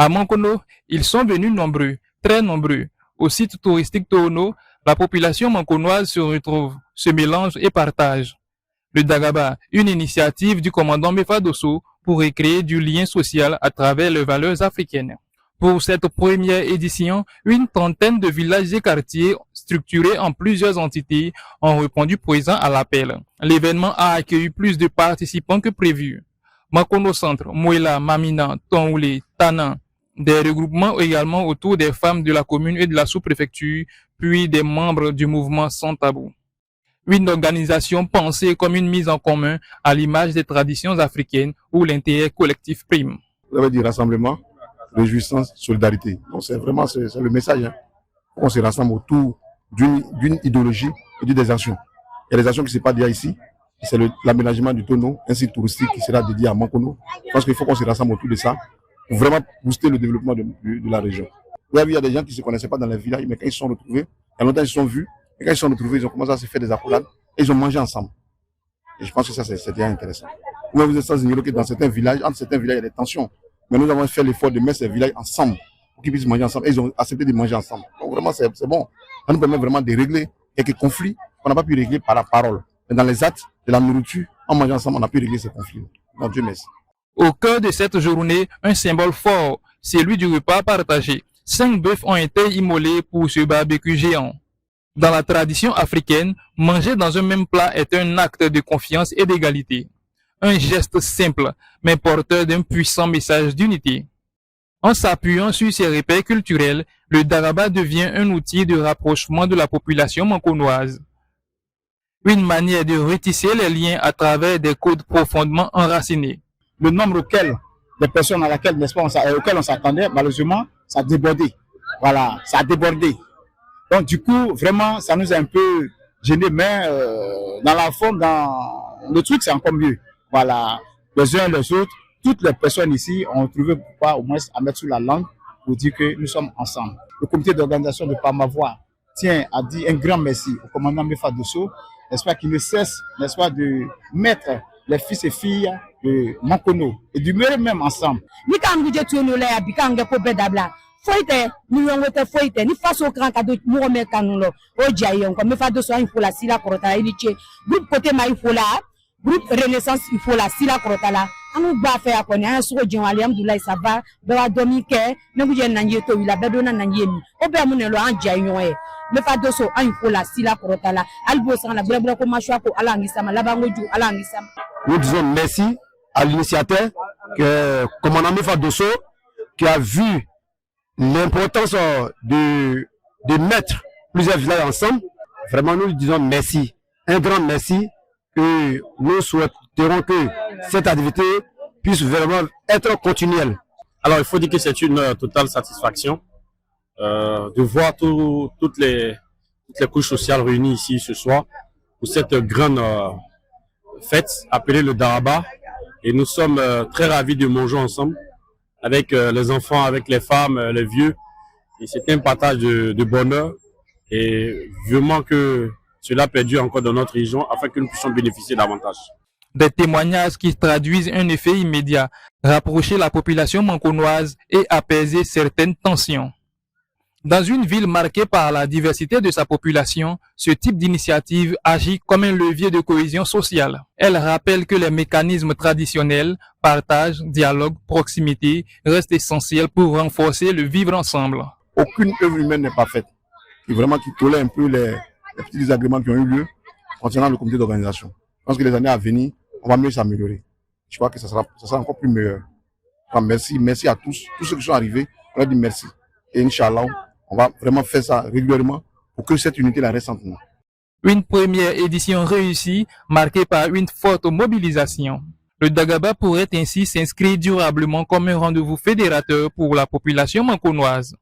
À Mankono, ils sont venus nombreux, très nombreux. Au site touristique Tono, la population mankonoise se retrouve, se mélange et partage. Le Dagaba, une initiative du commandant Mefa Dosso pour recréer du lien social à travers les valeurs africaines. Pour cette première édition, une trentaine de villages et quartiers structurés en plusieurs entités ont répondu présent à l'appel. L'événement a accueilli plus de participants que prévu. Mankono Centre, Mouela, Mamina, Tonoulé, Tana, des regroupements également autour des femmes de la commune et de la sous-préfecture, puis des membres du mouvement Sans Tabou. Une organisation pensée comme une mise en commun à l'image des traditions africaines où l'intérêt collectif prime. Vous avez dit rassemblement, réjouissance, solidarité. Donc c'est vraiment le message. Hein. On se rassemble autour d'une idéologie et des actions. Il y a des actions qui se passent déjà ici. C'est l'aménagement du Tono, un site touristique qui sera dédié à Mankono. Je pense qu'il faut qu'on se rassemble autour de ça pour vraiment booster le développement de la région. Vous avez vu, il y a des gens qui ne se connaissaient pas dans les villages, mais quand ils se sont retrouvés, il y a longtemps ils se sont vus, et quand ils se sont retrouvés, ils ont commencé à se faire des accolades et ils ont mangé ensemble. Et je pense que ça, c'est déjà intéressant. Vous êtes sans ignorer que dans certains villages, entre certains villages, il y a des tensions. Mais nous avons fait l'effort de mettre ces villages ensemble pour qu'ils puissent manger ensemble. Et ils ont accepté de manger ensemble. Donc vraiment, c'est bon. Ça nous permet vraiment de régler quelques conflits qu'on n'a pas pu régler par la parole. Mais dans les actes de la nourriture, en mangeant ensemble, on a pu régler ces conflits. Donc Dieu merci. Au cœur de cette journée, un symbole fort, celui du repas partagé. 5 bœufs ont été immolés pour ce barbecue géant. Dans la tradition africaine, manger dans un même plat est un acte de confiance et d'égalité. Un geste simple, mais porteur d'un puissant message d'unité. En s'appuyant sur ses repères culturels, le Daraba devient un outil de rapprochement de la population mankonoise. Une manière de retisser les liens à travers des codes profondément enracinés. Le nombre des personnes à laquelle, n'est-ce pas, auxquelles on s'attendait, malheureusement, ça a débordé. Voilà, ça a débordé. Donc, du coup, vraiment, ça nous a un peu gênés, mais dans la forme, dans le truc, c'est encore mieux. Voilà, les uns les autres, toutes les personnes ici ont trouvé pourquoi au moins à mettre sous la langue pour dire que nous sommes ensemble. Le comité d'organisation de Par Ma Voix tient à dire un grand merci au commandant Mefa Dosso, n'est-ce pas, qui ne cesse, n'est-ce pas, de mettre les fils et filles de Mankono et du mieux même ensemble. Foite ni yongote foite ni faso kran ka do mo me kanulo o jayon ko me fa do so in fola sila korota ili che groupe côté ma fola groupe renaissance il faut la sila korota la anu ba fe akoni an so jin alhamdulillah ça va be wa domi ke me bu je nanje to wila be do na nanje mi o be mu ne lo an jayon e me fa do so an fola sila korota la albo san la bra ko machwa ko ala ngisama la bango ju ala ngisama. Nous disons merci à l'initiateur que commandant Mefa Dosso qui a vu l'importance de mettre plusieurs villages ensemble. Vraiment, nous disons merci. Un grand merci. Et nous souhaiterons que cette activité puisse vraiment être continuelle. Alors, il faut dire que c'est une totale satisfaction de voir toutes les couches sociales réunies ici ce soir pour cette grande fête appelée le Daraba. Et nous sommes très ravis de manger ensemble avec les enfants, avec les femmes, les vieux. Et c'est un partage de bonheur et vraiment que cela perdure encore dans notre région afin que nous puissions bénéficier davantage. Des témoignages qui traduisent un effet immédiat, rapprocher la population mankonoise et apaiser certaines tensions. Dans une ville marquée par la diversité de sa population, ce type d'initiative agit comme un levier de cohésion sociale. Elle rappelle que les mécanismes traditionnels, partage, dialogue, proximité, restent essentiels pour renforcer le vivre ensemble. Aucune œuvre humaine n'est parfaite. Et vraiment qui tolère un peu les petits désagréments qui ont eu lieu concernant le comité d'organisation. Je pense que les années à venir, on va mieux s'améliorer. Je crois que ça sera encore plus meilleur. Enfin, merci à tous ceux qui sont arrivés. On leur dit merci. Et Inch'Allah, on va vraiment faire ça régulièrement pour que cette unité-là reste entre nous. Une première édition réussie, marquée par une forte mobilisation. Le Dagaba pourrait ainsi s'inscrire durablement comme un rendez-vous fédérateur pour la population mankonoise.